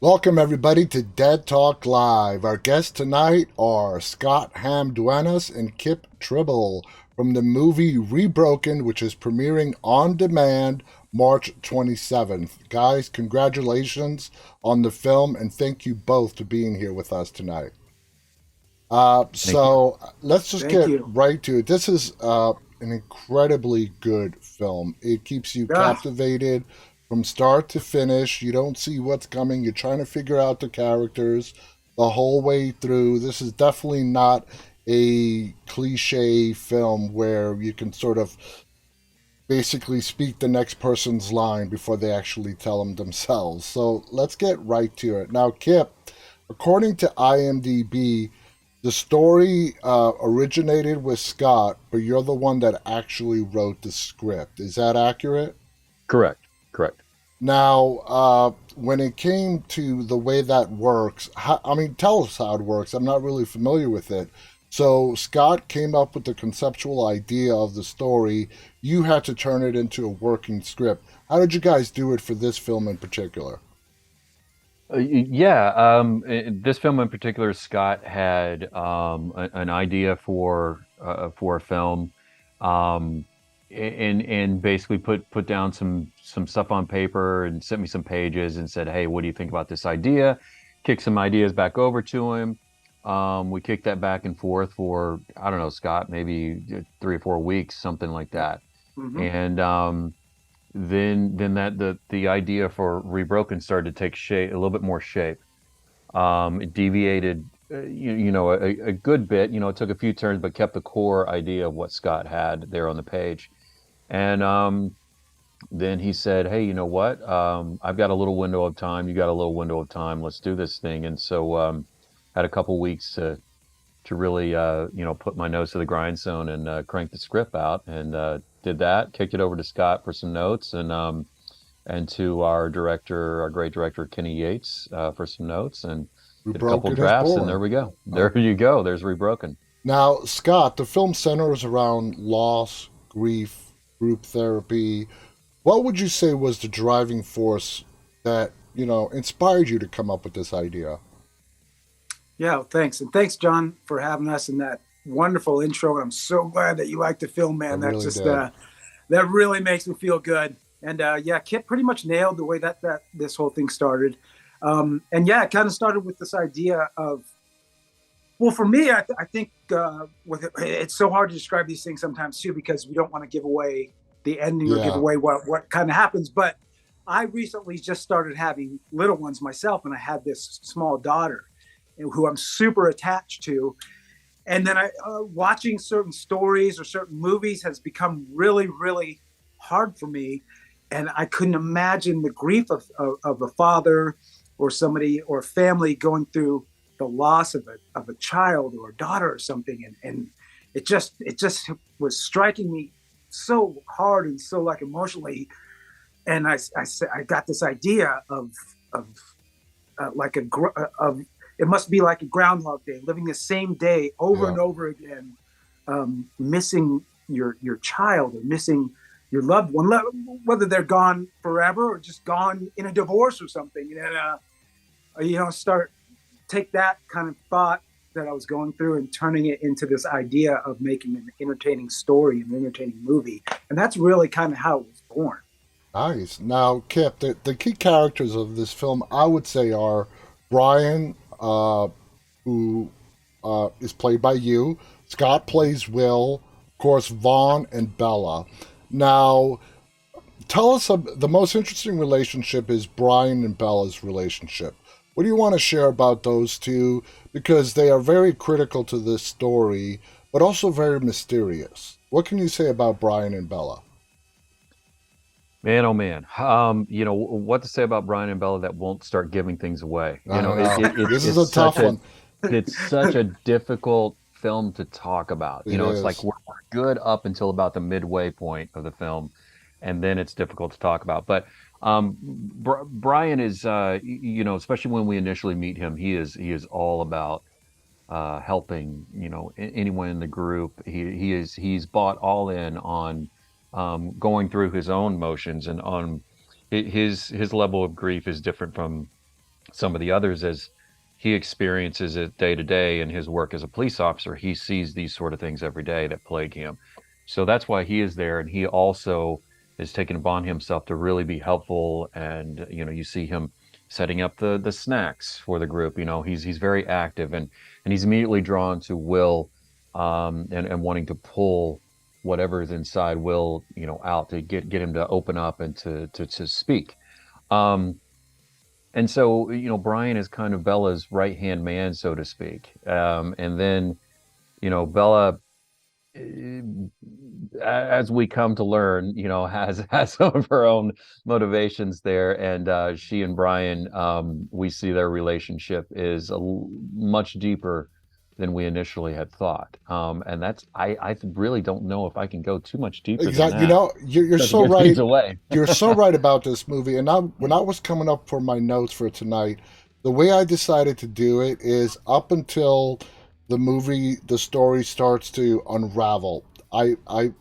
Welcome, everybody, to Dead Talk Live. Our guests tonight are Scott Hamm Duenas and Kipp Tribble from the movie Rebroken, which is premiering on demand March 27th. Guys, congratulations on the film, and thank you both for being here with us tonight. Thank you. Let's just Thank get you. right to it. This is an incredibly good film. It keeps you Ah, captivated from start to finish. You don't see what's coming. You're trying to figure out the characters the whole way through. This is definitely not a cliche film where you can sort of basically speak the next person's line before they actually tell them themselves. So let's get right to it. Now, Kip, according to IMDb, the story originated with Scott, but you're the one that actually wrote the script. Is that accurate? Correct. Correct. Now, when it came to the way that works, I mean, tell us how it works. I'm not really familiar with it. So, Scott came up with the conceptual idea of the story. You had to turn it into a working script. How did you guys do it for this film in particular? Yeah. This film in particular, Scott had an idea for a film, um, and basically put down some stuff on paper and sent me some pages and said, "Hey, what do you think about this idea?" Kicked some ideas back over to him. We kicked that back and forth for, I don't know, Scott, maybe 3 or 4 weeks, something like that. hmm And then the idea for Rebroken started to take shape, a little bit more shape. It deviated, a good bit. It took a few turns, but kept the core idea of what Scott had there on the page. And then he said, "Hey, you know what? I've got a little window of time. You got a little window of time. Let's do this thing." And so had a couple weeks to really put my nose to the grindstone and crank the script out, and did that. Kicked it over to Scott for some notes, and to our director, our great director Kenny Yates, for some notes, and did a couple Rebroken is drafts, and there born. we go. Uh, There you go. There's Rebroken. Now, Scott, the film centers around loss, grief, group therapy. What would you say was the driving force that, inspired you to come up with this idea? yeah, well, thanks. And thanks, John, for having us in that wonderful intro. I'm so glad that you like the film, I man. That really just did. that really makes me feel good. And yeah, Kip pretty much nailed the way that this whole thing started. And yeah, it kind of started with this idea of, well, for me, I think with it's so hard to describe these things sometimes too, because we don't want to give away the ending or give Yeah, away what kind of happens. But I recently just started having little ones myself, and I had this small daughter who I'm super attached to. And then watching certain stories or certain movies has become really, really hard for me. And I couldn't imagine the grief of a father or somebody or family going through the loss of a child or a daughter or something. And it just was striking me so hard and so like emotionally. And I got this idea of like of it must be like a groundhog day, living the same day over yeah. and over again, missing your child or missing your loved one, whether they're gone forever or just gone in a divorce or something. And start take that kind of thought that I was going through and turning it into this idea of making an entertaining story, an entertaining movie, and that's really kind of how it was born. Nice. Now, Kip, the key characters of this film, I would say, are Brian, who is played by you. Scott plays Will. Of course, Vaughn and Bella. Now, tell us the most interesting relationship is Brian and Bella's relationship. What do you want to share about those two? Because they are very critical to this story, but also very mysterious. What can you say about Brian and Bella? Man, oh man. What to say about Brian and Bella that won't start giving things away. I don't know. This is It's a such tough a one. it's such a difficult film to talk about. It It's like is. we're good up until about the midway point of the film, and then it's difficult to talk about. But Brian is, especially when we initially meet him, he is all about helping, anyone in the group. He's bought all in on going through his own motions, and on his level of grief is different from some of the others, as he experiences it day to day in his work as a police officer. He sees these sort of things every day that plague him. So that's why he is there. And he also is taking upon himself to really be helpful. And, you see him setting up the snacks for the group. He's very active, and he's immediately drawn to Will, and wanting to pull whatever is inside Will, out to get him to open up and to speak. Um, and so, Brian is kind of Bella's right-hand man, so to speak. And then, Bella, as we come to learn, has some of her own motivations there. And she and Brian, we see their relationship is much deeper than we initially had thought. And I really don't know if I can go too much deeper than Exactly. that. You're Doesn't so give right. things away. You're so right about this movie. And when I was coming up for my notes for tonight, the way I decided to do it is up until the story starts to unravel. I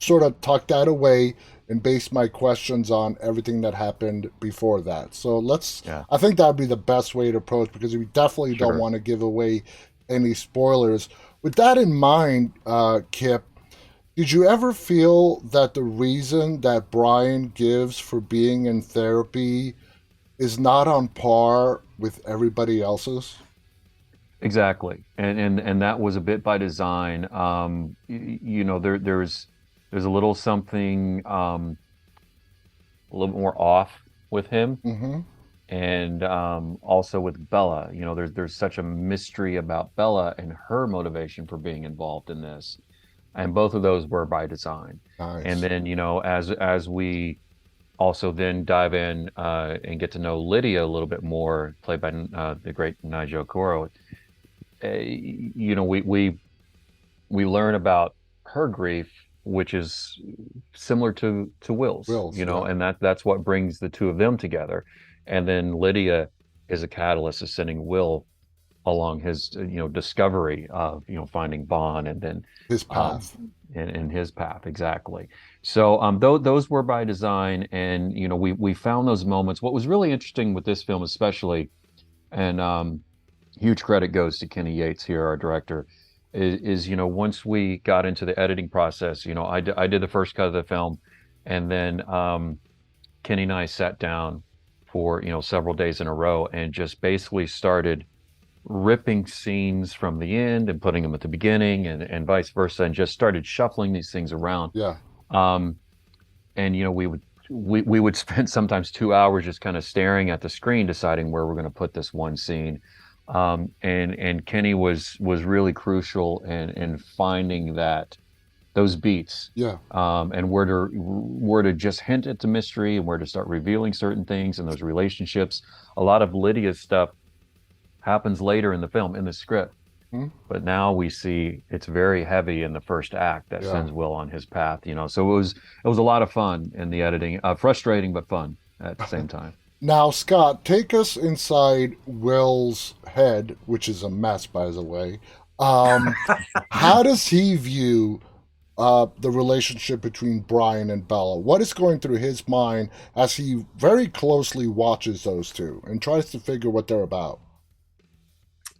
sort of tucked that away and based my questions on everything that happened before that. So Yeah, I think that would be the best way to approach, because we definitely don't sure. want to give away any spoilers. With that in mind, Kip, did you ever feel that the reason that Brian gives for being in therapy is not on par with everybody else's? Exactly, and that was a bit by design. There's a little something, a little bit more off with him, Mm-hmm. and also with Bella. There's such a mystery about Bella and her motivation for being involved in this, and both of those were by design. And Nice. then, as we also then dive in, and get to know Lydia a little bit more, played by the great Nigel Coro. We learn about her grief, which is similar to Will's, Wills, yeah. and that's what brings the two of them together. And then Lydia is a catalyst of sending Will along his, discovery of, finding Bond, and then His um, path. in his path, exactly. So those were by design, and we found those moments. What was really interesting with this film, especially, and huge credit goes to Kenny Yates here, our director, is once we got into the editing process, I did the first cut of the film, and then Kenny and I sat down for several days in a row and just basically started ripping scenes from the end and putting them at the beginning, and vice versa, and just started shuffling these things around. Yeah. Um, and we would spend sometimes 2 hours just kind of staring at the screen, deciding where we're going to put this one scene. And Kenny was really crucial in finding those beats, Yeah. and where to just hint at the mystery, and where to start revealing certain things, and those relationships. A lot of Lydia's stuff happens later in the film, in the script, Hmm? but now we see it's very heavy in the first act that Yeah. sends Will on his path. So it was a lot of fun in the editing, frustrating but fun at the same time. Now, Scott, take us inside Will's head, which is a mess, by the way. Um, how does he view the relationship between Brian and Bella? What is going through his mind as he very closely watches those two and tries to figure what they're about?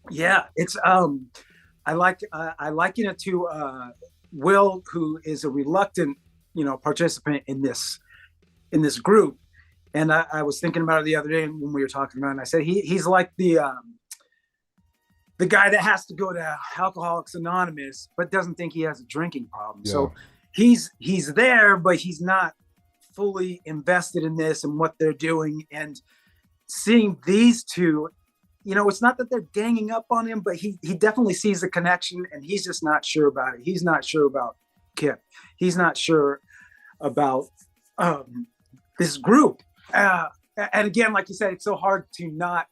Yeah, it's I liken it to Will, who is a reluctant, participant in this group. And I was thinking about it the other day when we were talking about it, and I said he's like the guy that has to go to Alcoholics Anonymous but doesn't think he has a drinking problem. Yeah. So he's there, but he's not fully invested in this and what they're doing. And seeing these two, it's not that they're ganging up on him, but he definitely sees the connection, and he's just not sure about it. He's not sure about Kip. He's not sure about this group. And again, like you said, it's so hard to not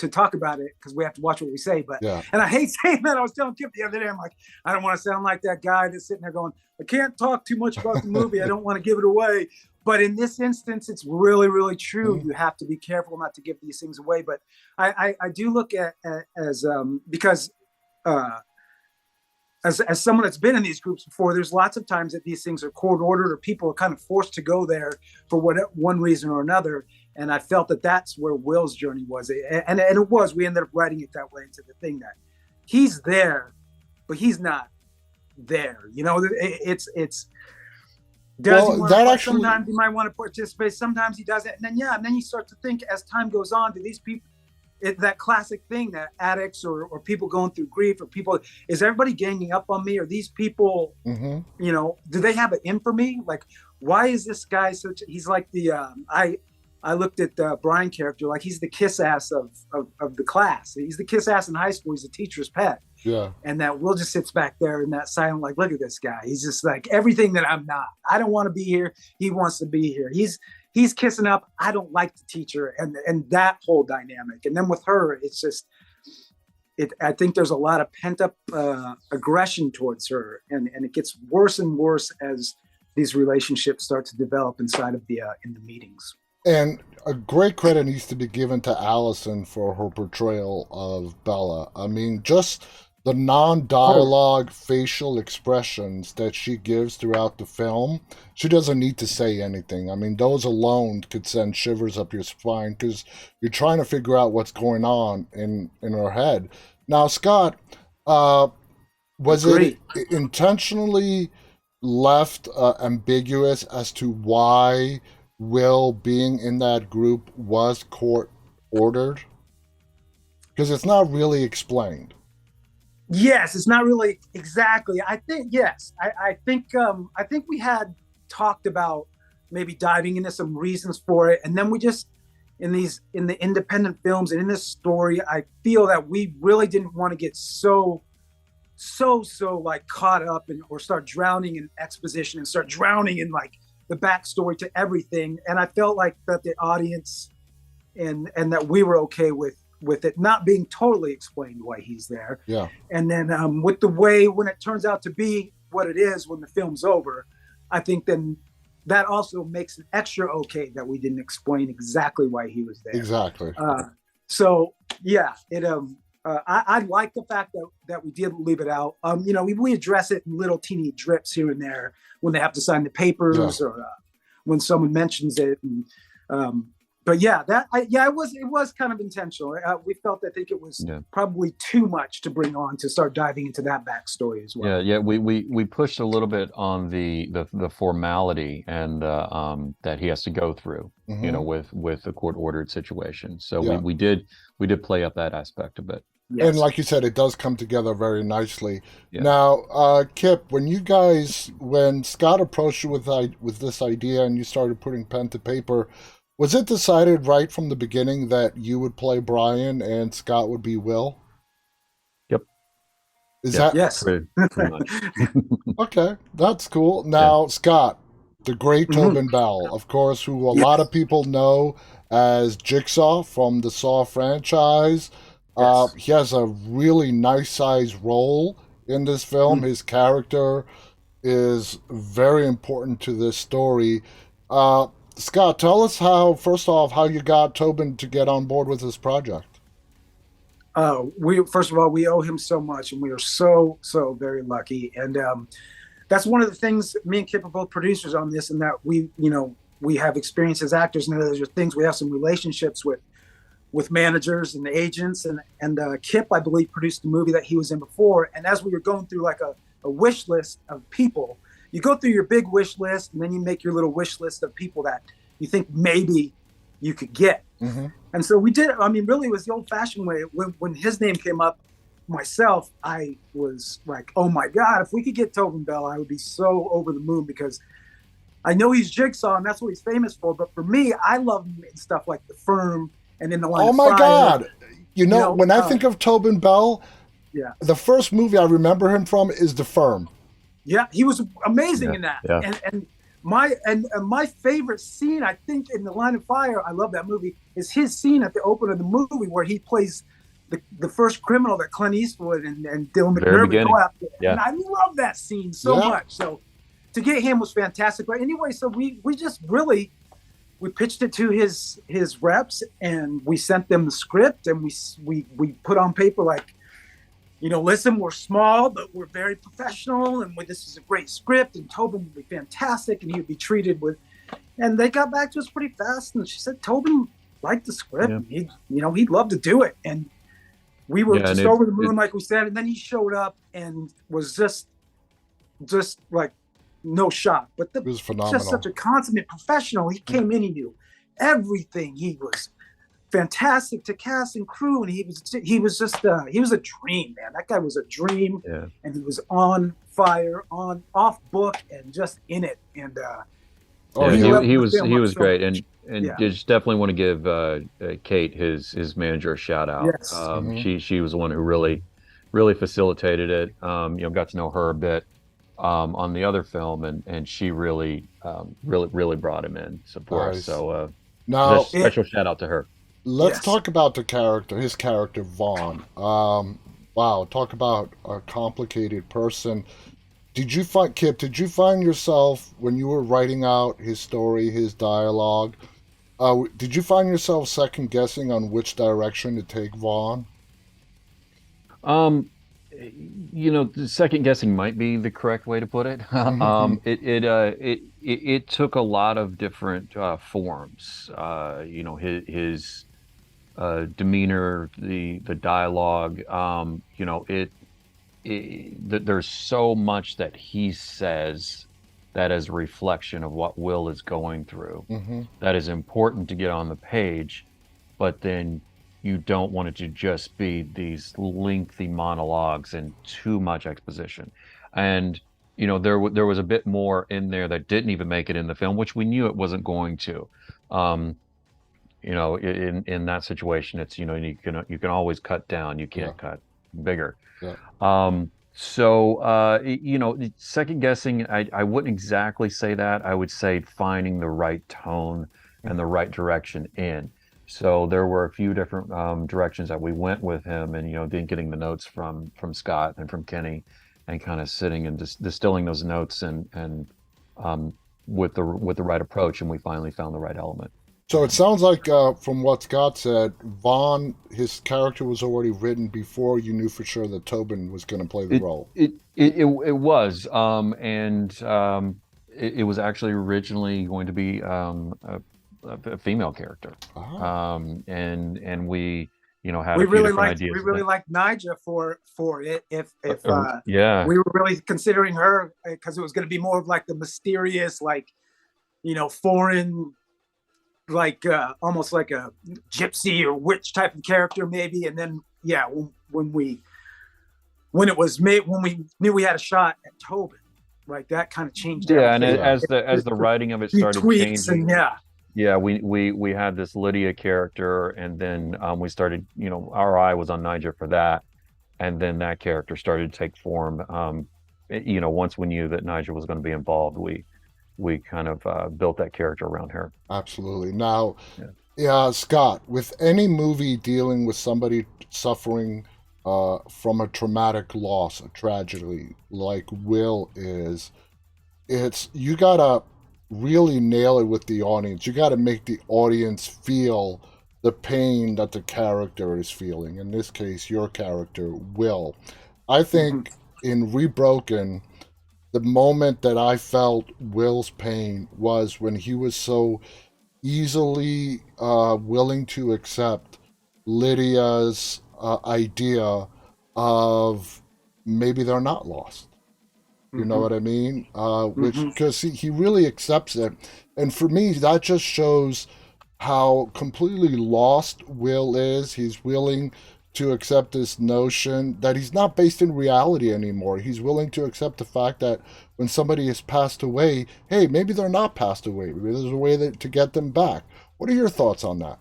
to talk about it, because we have to watch what we say. But Yeah. and I hate saying that. I was telling Kip the other day, I'm like, I don't want to sound like that guy that's sitting there going, I can't talk too much about the movie. I don't want to give it away. But in this instance, it's really, really true. Mm-hmm. You have to be careful not to give these things away. But I do look at as because as someone that's been in these groups before, there's lots of times that these things are court ordered or people are kind of forced to go there for one reason or another. And I felt that that's where Will's journey was. And it was, we ended up writing it that way into the thing, that he's there, but he's not there. You know, it's sometimes he might want to participate, sometimes he doesn't. And then you start to think as time goes on, do these people, that classic thing that addicts or people going through grief or people, is everybody ganging up on me? Or these people, you know, do they have it in for me? Like, why is this guy he's like the, I looked at the Brian character, like he's the kiss ass of the class. He's the kiss ass in high school. He's a teacher's pet. Yeah. And that Will just sits back there in that silent, like, look at this guy. He's just like everything that I'm not. I don't want to be here. He wants to be here. He's kissing up. I don't like the teacher, and that whole dynamic. And then with her, it's just, I think there's a lot of pent up aggression towards her, and it gets worse and worse as these relationships start to develop inside of the in the meetings. And a great credit needs to be given to Allison for her portrayal of Bella. I mean, just the non-dialogue facial expressions that she gives throughout the film, she doesn't need to say anything. I mean, those alone could send shivers up your spine because you're trying to figure out what's going on in her head. Now, Scott, was it intentionally left ambiguous as to why Will being in that group was court-ordered? Because it's not really explained. Yes, it's not really exactly. I think yes. I think we had talked about maybe diving into some reasons for it, and then we just in the independent films and in this story, I feel that we really didn't want to get so like caught up or start drowning in exposition and start drowning in like the backstory to everything. And I felt like that the audience and that we were okay with it not being totally explained why he's there. Yeah. And then with the way when it turns out to be what it is when the film's over, I think then that also makes it extra okay that we didn't explain exactly why he was there. Exactly. So yeah, it I like the fact that we did leave it out. You know, we address it in little teeny drips here and there when they have to sign the papers or when someone mentions it. And, but yeah, it was kind of intentional. We felt, I think it was probably too much to bring on to start diving into that backstory as well. Yeah. We pushed a little bit on the formality and that he has to go through, you know, with a court-ordered situation. So we did play up that aspect a bit. Yes. And like you said, it does come together very nicely. Yeah. Now, Kipp, when Scott approached you with this idea and you started putting pen to paper, was it decided right from the beginning that you would play Brian and Scott would be Will? Yep. Is that yes? Pretty much. Okay, that's cool. Now, Scott, the great Tobin Bell, of course, who a lot of people know as Jigsaw from the Saw franchise. He has a really nice sized role in this film. His character is very important to this story. Scott, tell us first off, how you got Tobin to get on board with this project. First of all, we owe him so much, and we are so very lucky. And that's one of the things. Me and Kipp are both producers on this, and that we have experience as actors, and there's things we have some relationships with managers and agents. And Kipp, I believe, produced the movie that he was in before. And as we were going through like a wish list of people, you go through your big wish list, and then you make your little wish list of people that you think maybe you could get. And so we did. I mean, really, it was the old-fashioned way. When his name came up, myself, I was like, oh my God, if we could get Tobin Bell, I would be so over the moon, because I know he's Jigsaw, and that's what he's famous for. But for me, I love him in stuff like The Firm and In the Line of Fire. Oh my God. You know, when I think of Tobin Bell, the first movie I remember him from is The Firm. Yeah, he was amazing in that. Yeah. And my favorite scene, I think, in The Line of Fire, I love that movie, is his scene at the open of the movie where he plays the first criminal that Clint Eastwood and Dylan McDermott go after. Yeah. And I love that scene so much. So to get him was fantastic. But anyway, so we just really, we pitched it to his reps, and we sent them the script, and we put on paper like listen, we're small, but we're very professional, and this is a great script, and Tobin would be fantastic, and he would be treated with. And they got back to us pretty fast, and she said Tobin liked the script. Yeah. He'd love to do it, and we were just over the moon, like we said. And then he showed up and was just like no shot. But it was phenomenal. Just such a consummate professional. He came in, he knew everything. He was fantastic to cast and crew, and he was just he was a dream, man. That guy was a dream, and he was on fire, off book, and just in it. And he was great, and just definitely want to give Kate, his manager, a shout out. Yes. She was the one who really facilitated it. Got to know her a bit on the other film, and she really brought him in support. Nice. So now special shout out to her. Let's talk about his character, Vaughn. Wow, talk about a complicated person. Did you find yourself, when you were writing out his story, his dialogue, did you find yourself second guessing on which direction to take Vaughn? Second guessing might be the correct way to put it. It took a lot of different forms. His demeanor, the dialogue. There's so much that he says that is a reflection of what Will is going through. That is important to get on the page, but then you don't want it to just be these lengthy monologues and too much exposition. And there was a bit more in there that didn't even make it in the film, which we knew it wasn't going to. In that situation, it's you can always cut down. You can't cut bigger. Yeah. Second guessing, I wouldn't exactly say that. I would say finding the right tone and the right direction in. So there were a few different directions that we went with him, and then getting the notes from Scott and from Kenny, and kind of sitting and distilling those notes and with the right approach, and we finally found the right element. So it sounds like, from what Scott said, Vaughn, his character was already written before you knew for sure that Tobin was going to play the role. It was, it was actually originally going to be a female character, and we had we really liked Nija for it. If we were really considering her, because it was going to be more of like the mysterious, foreign, almost like a gypsy or witch type of character maybe. And then when we knew we had a shot at Tobin, that kind of changed everything. And as the writing of it started changing, we had this Lydia character, and then we started, our eye was on Nija for that, and then that character started to take form. Once we knew that Nija was going to be involved, we kind of built that character around her. Absolutely. Now, Scott, with any movie dealing with somebody suffering from a traumatic loss, a tragedy like Will is, you gotta really nail it with the audience. You gotta make the audience feel the pain that the character is feeling. In this case, your character, Will. I think in Rebroken, the moment that I felt Will's pain was when he was so easily willing to accept Lydia's idea of maybe they're not lost. You know what I mean? Because he really accepts it. And for me, that just shows how completely lost Will is. He's willing to accept this notion that he's not based in reality anymore. He's willing to accept the fact that when somebody has passed away, hey, maybe they're not passed away. Maybe there's a way to get them back. What are your thoughts on that?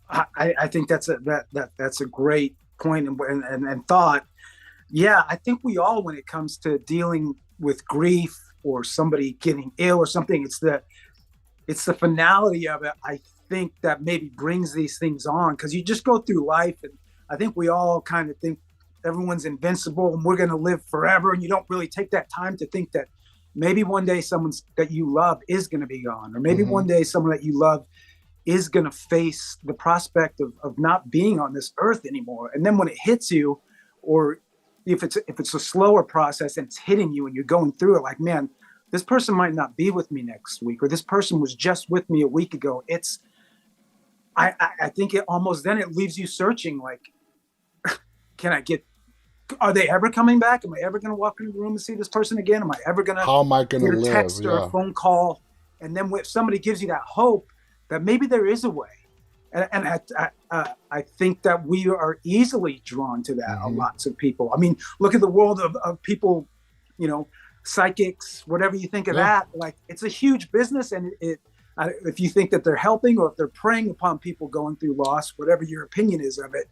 I think that's a great point and thought. Yeah, I think we all, when it comes to dealing with grief or somebody getting ill or something, it's the finality of it, I think, that maybe brings these things on, because you just go through life, and I think we all kind of think everyone's invincible and we're going to live forever, and you don't really take that time to think that maybe one day someone that you love is going to be gone, or maybe one day someone that you love is going to face the prospect of not being on this earth anymore. And then when it hits you, or if it's a slower process and it's hitting you and you're going through it, like, man, this person might not be with me next week, or this person was just with me a week ago. I think it almost, then it leaves you searching, like, are they ever coming back? Am I ever going to walk into the room and see this person again? Am I ever going to How am I going to get a live? text or a phone call? And then if somebody gives you that hope that maybe there is a way, and I think that we are easily drawn to that. Lots of people. I mean, look at the world of people, psychics, whatever you think of that. Like, it's a huge business, and if you think that they're helping, or if they're preying upon people going through loss, whatever your opinion is of it,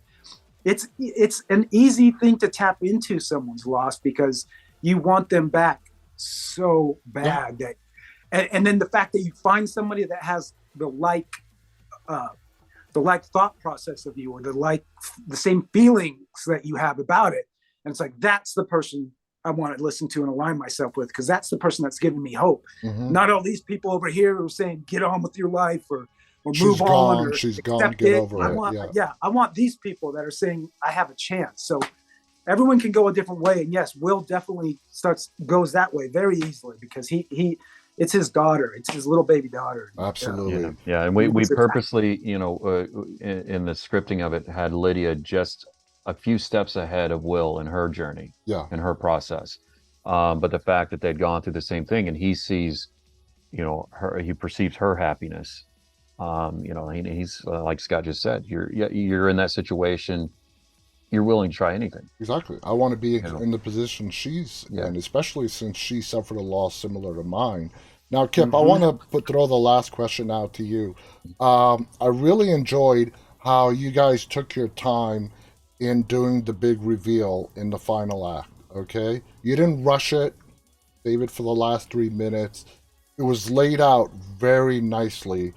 it's an easy thing to tap into someone's loss, because you want them back so bad that, and then the fact that you find somebody that has the thought process of you, or the same feelings that you have about it, and it's like, that's the person I want to listen to and align myself with, because that's the person that's giving me hope. Not all these people over here who are saying get on with your life, or move on, or she's accept gone, get it. over it. I want these people that are saying I have a chance. So everyone can go a different way, and yes, Will definitely goes that way very easily, because he it's his daughter, it's his little baby daughter. Absolutely. Yeah. And we purposely, in the scripting of it, had Lydia just a few steps ahead of Will in her journey, in her process. But the fact that they'd gone through the same thing, and he sees, he perceives her happiness. He's like Scott just said, you're in that situation, you're willing to try anything. Exactly. I want to be in the position she's in, especially since she suffered a loss similar to mine. Now, Kip, I want to throw the last question out to you. I really enjoyed how you guys took your time in doing the big reveal in the final act. Okay, you didn't rush it, save it for the last 3 minutes. It was laid out very nicely,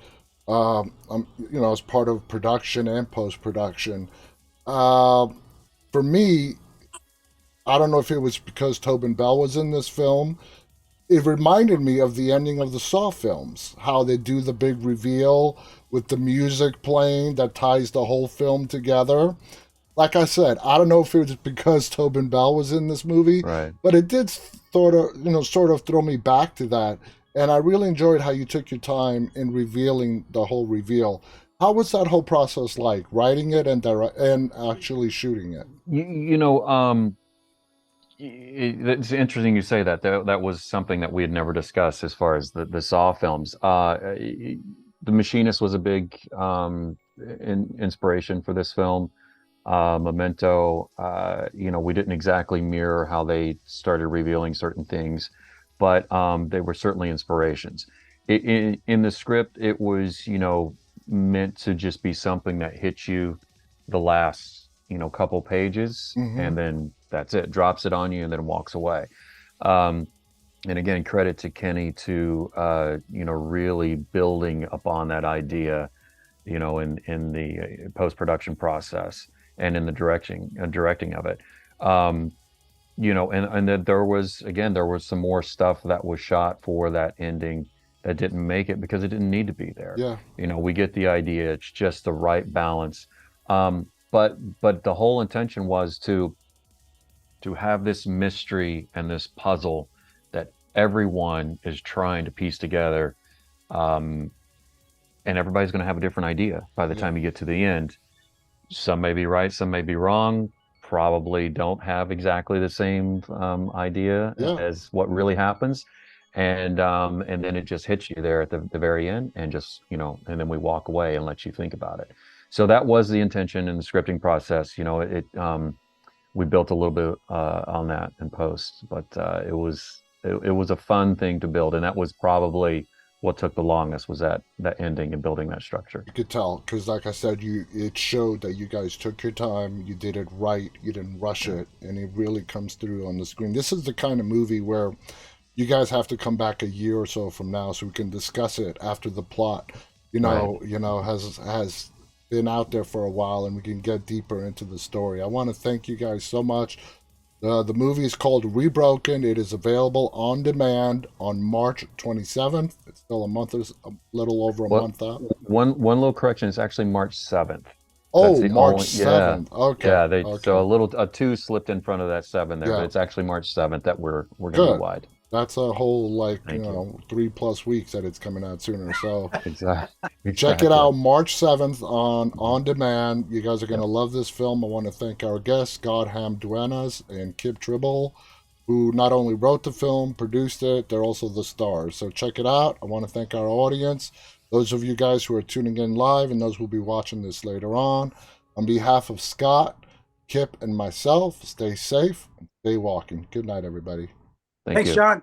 as part of production and post-production. For me, I don't know if it was because Tobin Bell was in this film. It reminded me of the ending of the Saw films, how they do the big reveal with the music playing that ties the whole film together. Like I said, I don't know if it was because Tobin Bell was in this movie, but it did sort of throw me back to that. And I really enjoyed how you took your time in revealing the whole reveal. How was that whole process like, writing it and actually shooting it? It's interesting you say that. That was something that we had never discussed as far as the Saw films. The Machinist was a big inspiration for this film. Memento, we didn't exactly mirror how they started revealing certain things, but they were certainly inspirations. In the script, it was, meant to just be something that hits you the last, couple pages, and then that's it, drops it on you and then walks away. And again, credit to Kenny to, really building upon that idea, in the post-production process and in the directing of it. And then there was some more stuff that was shot for that ending that didn't make it because it didn't need to be there. Yeah. We get the idea. It's just the right balance. But the whole intention was to have this mystery and this puzzle that everyone is trying to piece together. And everybody's going to have a different idea by the time you get to the end. Some may be right, some may be wrong, probably don't have exactly the same idea as what really happens. And then it just hits you there at the very end, and just, and then we walk away and let you think about it. So that was the intention in the scripting process. We built a little bit on that in post, but it was a fun thing to build, and that was probably what took the longest, was that ending and building that structure. You could tell, because like I said, it showed that you guys took your time, you did it right, you didn't rush it, and it really comes through on the screen. This is the kind of movie where you guys have to come back a year or so from now so we can discuss it after the plot, has been out there for a while, and we can get deeper into the story. I want to thank you guys so much. The movie is called Rebroken. It is available on demand on March 27th. It's still a little over a month out. One little correction. It's actually March 7th. That's Oh, the March only, yeah, 7th. Okay. yeah. They so Okay. a two slipped in front of that seven there, but Yeah. it's actually March 7th that we're going to be Good. wide. That's a whole, like, Thank you. 3+ weeks that it's coming out sooner. So Exactly. check it Exactly. out March 7th on demand. You guys are going Yep. to love this film. I want to thank our guests, God Hamm Duenas and Kipp Tribble, who not only wrote the film, produced it, they're also the stars. So check it out. I want to thank our audience, those of you guys who are tuning in live and those who will be watching this later on. On behalf of Scott, Kipp, and myself, stay safe and stay walking. Good night, everybody. Thank Thanks, you. John.